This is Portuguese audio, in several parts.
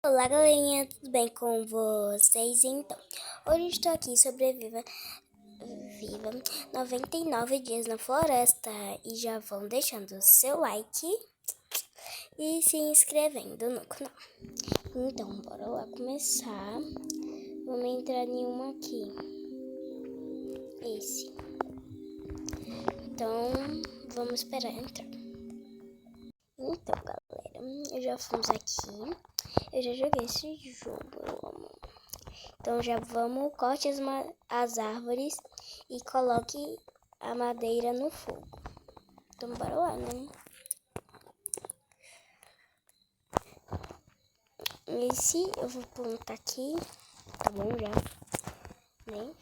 Olá, galerinha, tudo bem com vocês? Então, hoje estou aqui sobreviva viva 99 dias na floresta e já vão deixando seu like e se inscrevendo no canal. Então, bora lá começar. Vamos entrar em uma aqui. Esse. Então, vamos esperar entrar. Então, galera, já fomos aqui. Eu já joguei esse jogo, eu amo. Então já vamos, corte as árvores e coloque a madeira no fogo. Então bora lá, né? Esse eu vou plantar aqui, tá bom já, né?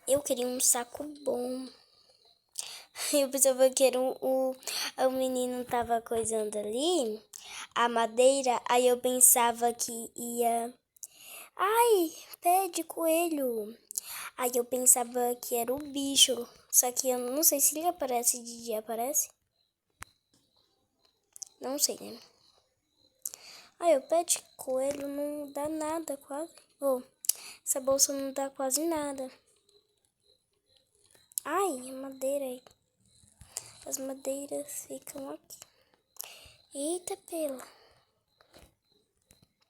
Eu queria um saco bom. Eu pensava que era o menino tava coisando ali, a madeira, aí eu pensava que ia... Ai, pé de coelho. Aí eu pensava que era o bicho, só que eu não sei se ele aparece de dia, aparece? Não sei, né? Aí o pé de coelho não dá nada quase. Oh, essa bolsa não dá quase nada. Ai, a madeira aí. As madeiras ficam aqui. Eita, pela.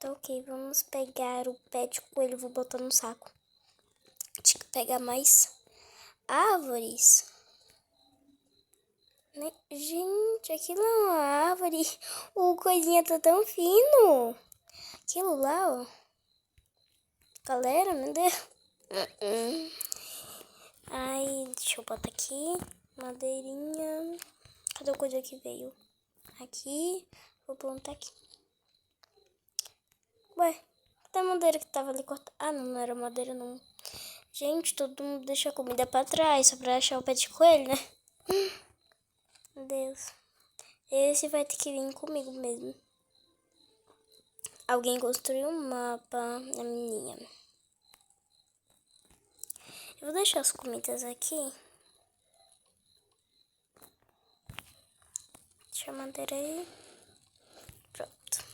Tá ok, vamos pegar o pé de coelho, vou botar no saco. Tinha que pegar mais árvores. Né? Gente, aquilo é uma árvore. O coisinha tá tão fino. Aquilo lá, ó. Galera, meu Deus. Ai, deixa eu botar aqui. Madeirinha. Cadê a coisa que veio? Aqui. Vou plantar aqui. Ué, cadê a madeira que tava ali cortada? Ah, não, não era madeira, não. Gente, todo mundo deixa a comida pra trás, só pra achar o pé de coelho, né? Meu Deus. Esse vai ter que vir comigo mesmo. Alguém construiu um mapa na minha. Eu vou deixar as comidas aqui. Deixa a madeira aí. Pronto.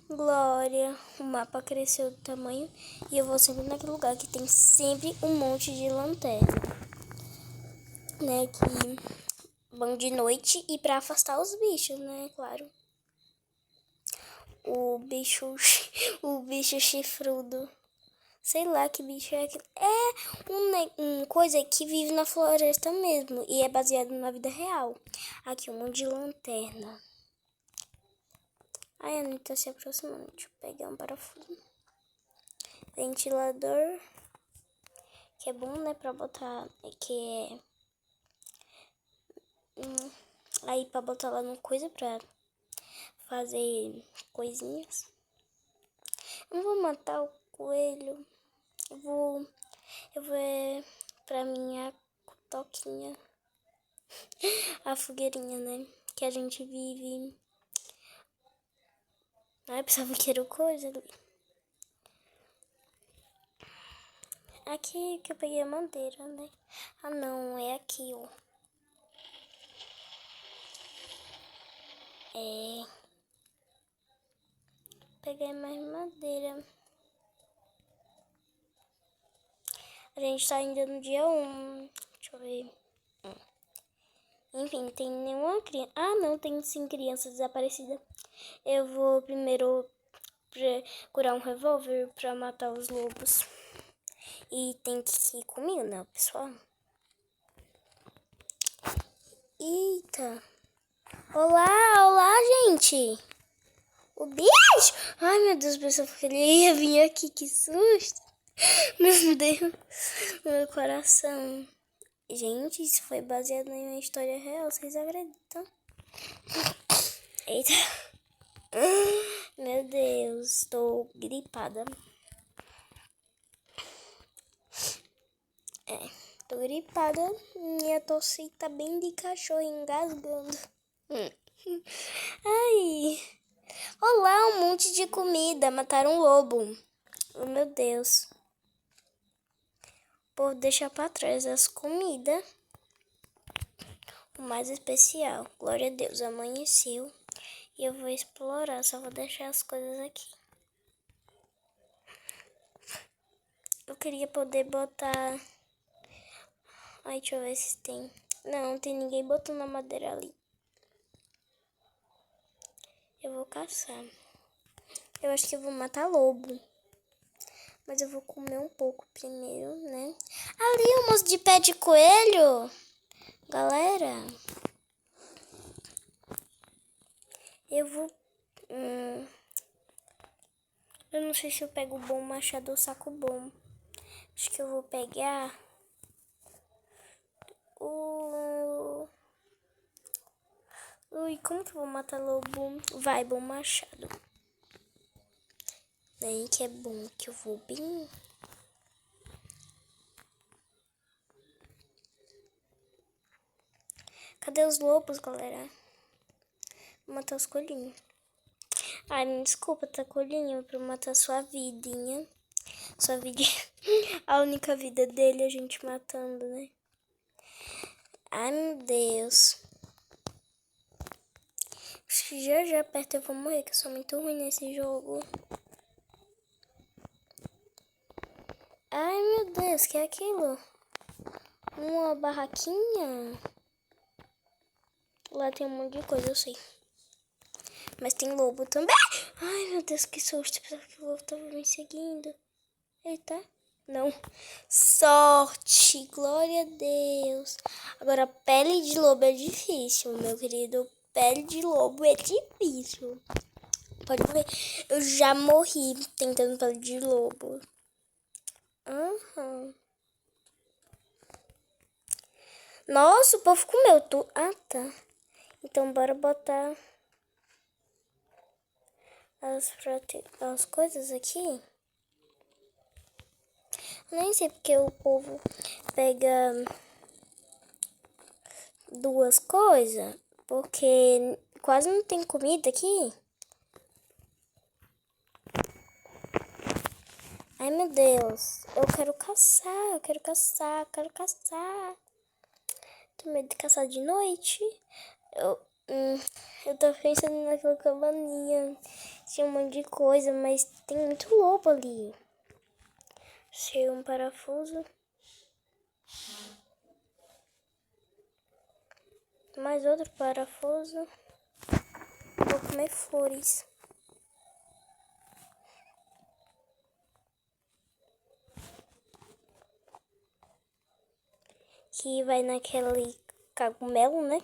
Glória, o mapa cresceu do tamanho e eu vou sempre naquele lugar que tem sempre um monte de lanterna, né, que vão de noite e pra afastar os bichos, né, claro. O bicho chifrudo, sei lá que bicho é aquele. É uma coisa que vive na floresta mesmo e é baseado na vida real. Aqui um monte de lanterna. Ai, a Anitta tá se aproximando. Deixa eu pegar um parafuso. Ventilador. Que é bom, né? Pra botar... Que é... aí pra botar lá no coisa pra fazer coisinhas. Eu não vou matar o coelho. Eu vou pra minha toquinha. A fogueirinha, né? Que a gente vive... Ai, pensava que era coisa ali. Aqui que eu peguei a madeira, né? Ah, não, é aqui, ó. Peguei mais madeira. A gente tá ainda no dia 1. Deixa eu ver. Enfim, tem nenhuma criança. Ah, não, tem sim criança desaparecida. Eu vou primeiro procurar um revólver pra matar os lobos. E tem que ir comigo, né, pessoal? Eita. Olá, olá, gente. O bicho. Ai, meu Deus, pessoal, que ele ia vir aqui. Que susto. Meu Deus. Meu coração. Gente, isso foi baseado em uma história real, vocês acreditam? Eita. Meu Deus, estou gripada. Tô gripada. Minha tosse tá bem de cachorro engasgando. Ai. Olá, um monte de comida. Mataram um lobo. Oh, meu Deus. Por deixar pra trás as comidas. O mais especial. Glória a Deus, amanheceu. E eu vou explorar, só vou deixar as coisas aqui. Eu queria poder botar... Ai, deixa eu ver se tem. Não tem ninguém botando a madeira ali. Eu vou caçar. Eu acho que eu vou matar lobo. Mas eu vou comer um pouco primeiro, né? Ali, o moço de pé de coelho. Galera. Eu vou... Eu não sei se eu pego o bom machado ou saco bom. Acho que eu vou pegar... Ui, como que eu vou matar lobo? Vai, bom machado. Daí que é bom que eu vou bem... Cadê os lobos, galera? Vou matar os coelhinhos. Ai, me desculpa, tá, coelhinho, pra matar sua vidinha. Sua vidinha. A única vida dele a gente matando, né? Ai, meu Deus. Acho que já perto eu vou morrer, que eu sou muito ruim nesse jogo. Ai, meu Deus, que é aquilo? Uma barraquinha? Lá tem um monte de coisa, eu sei. Mas tem lobo também. Ai, meu Deus, que susto. Pensava que o lobo tava me seguindo. Eita. Não. Sorte. Glória a Deus. Agora, pele de lobo é difícil, meu querido. Pele de lobo é difícil. Pode ver. Eu já morri tentando pele de lobo. Nossa, o povo comeu tudo. Ah, tá. Então, bora botar as coisas aqui. Nem sei porque o povo pega duas coisas. Porque quase não tem comida aqui. Ai, meu Deus. Eu quero caçar, eu quero caçar, eu quero caçar. Tô medo de caçar de noite. Eu tô pensando naquela cabaninha. Tinha um monte de coisa, mas tem muito lobo ali. Achei um parafuso. Mais outro parafuso. Vou comer flores. Que vai naquele cogumelo, né?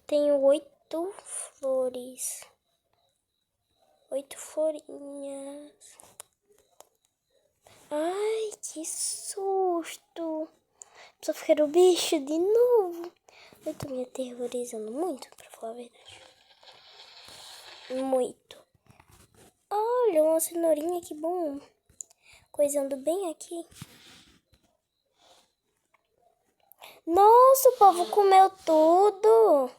Tenho 8 flores. 8 florinhas. Ai, que susto. Só ficar o bicho de novo. Eu tô me aterrorizando muito, pra falar a verdade. Muito. Olha, uma cenourinha, que bom. Coisando bem aqui. Nossa, o povo comeu tudo.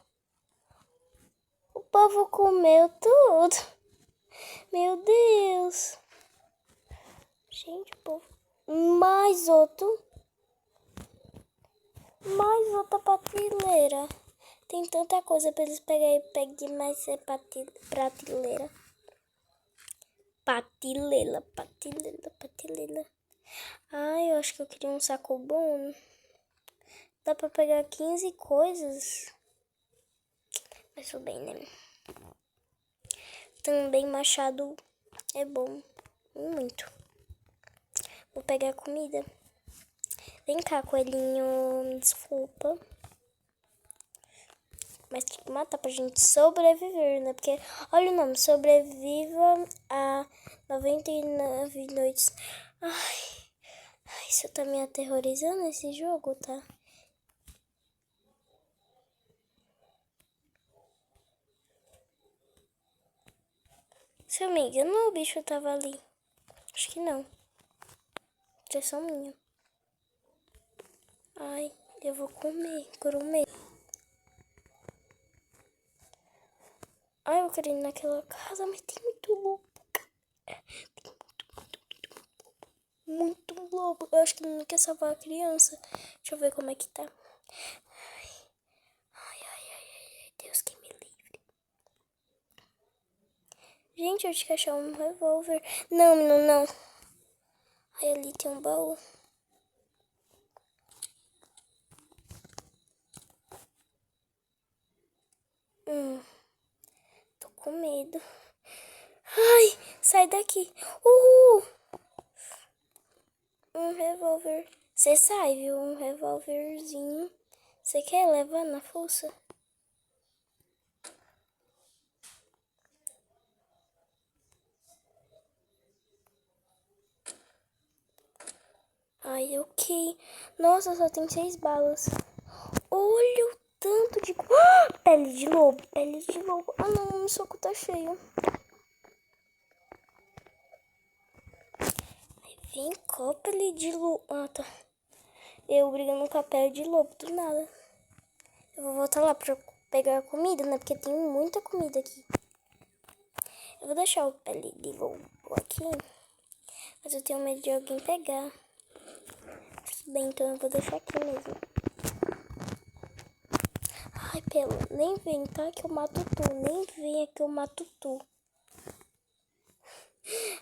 O povo comeu tudo. Meu Deus. Gente, o povo. Mais outro. Mais outra prateleira. Tem tanta coisa pra eles pegarem. Pegue mais prateleira. Patilela, patilela, patilela. Ai, eu acho que eu queria um saco bom. Dá pra pegar 15 coisas. Mas tudo bem, né? Também machado é bom. Muito. Vou pegar comida. Vem cá, coelhinho. Me desculpa. Mas tem que matar pra gente sobreviver, né? Porque, olha o nome. Sobreviva a 99 noites. Ai, isso tá me aterrorizando, esse jogo, tá? Se eu me engano, o bicho tava ali. Acho que não. Impressão minha. Ai, eu vou comer. Comer. Ai, eu queria ir naquela casa, mas tem muito lobo. Muito lobo. Eu acho que ele não quer salvar a criança. Deixa eu ver como é que tá. Ai, Deus que me livre. Gente, eu tinha que achar um revólver. Não, menino, não. Ai, ali tem um baú. Tô com medo. Ai, sai daqui. Uhul. Um revólver. Você sai, viu? Um revólverzinho. Você quer levar na força? Ai, ok. Nossa, só tem 6 balas. Olha o tanto de... Ah, pele de lobo, pele de lobo. Ah, não, meu soco tá cheio. Vem cá, pele de lobo. Ah, tá. Eu brigando com a pele de lobo, do nada. Eu vou voltar lá pra pegar comida, né? Porque tem muita comida aqui. Eu vou deixar o pele de lobo aqui. Mas eu tenho medo de alguém pegar. Tudo bem, então eu vou deixar aqui mesmo. Ai, pelo, nem vem, tá? Que eu mato tu. Nem vem que eu mato tu.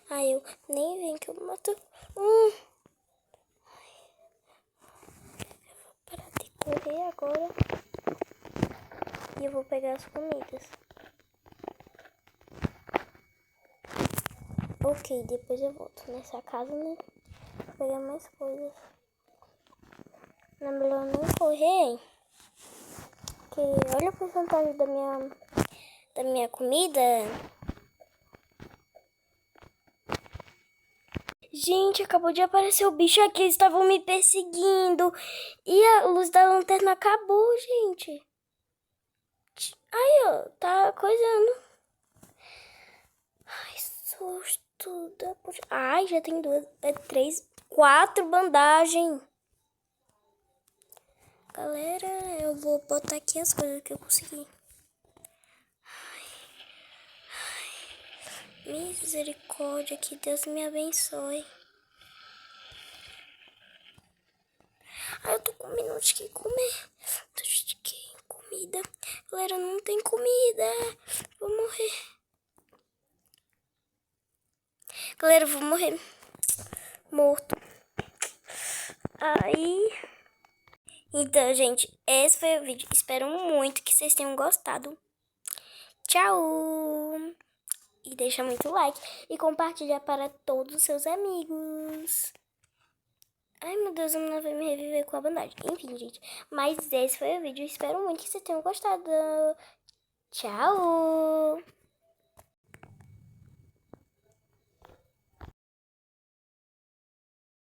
Ai, eu nem vem que eu mato. Eu vou parar de correr agora. E eu vou pegar as comidas. Ok, depois eu volto nessa casa, né? Vou pegar mais coisas. Não é melhor nem correr. Porque olha a porcentagem da minha comida. Gente, acabou de aparecer o bicho aqui. Eles estavam me perseguindo. E a luz da lanterna acabou, gente. Aí, ó, tá coisando. Ai, susto da puxa. Ai, já tem 2, 3, 4 bandagens. Galera, eu vou botar aqui as coisas que eu consegui. Misericórdia, que Deus me abençoe. Ai, eu tô com um minuto de comer. Tô de comida. Galera, não tem comida. Vou morrer. Galera, eu vou morrer. Morto. Aí... Então, gente, esse foi o vídeo. Espero muito que vocês tenham gostado. Tchau! E deixa muito like e compartilha para todos os seus amigos. Ai, meu Deus, não vai me reviver com a bandagem. Enfim, gente. Mas esse foi o vídeo. Espero muito que vocês tenham gostado. Tchau!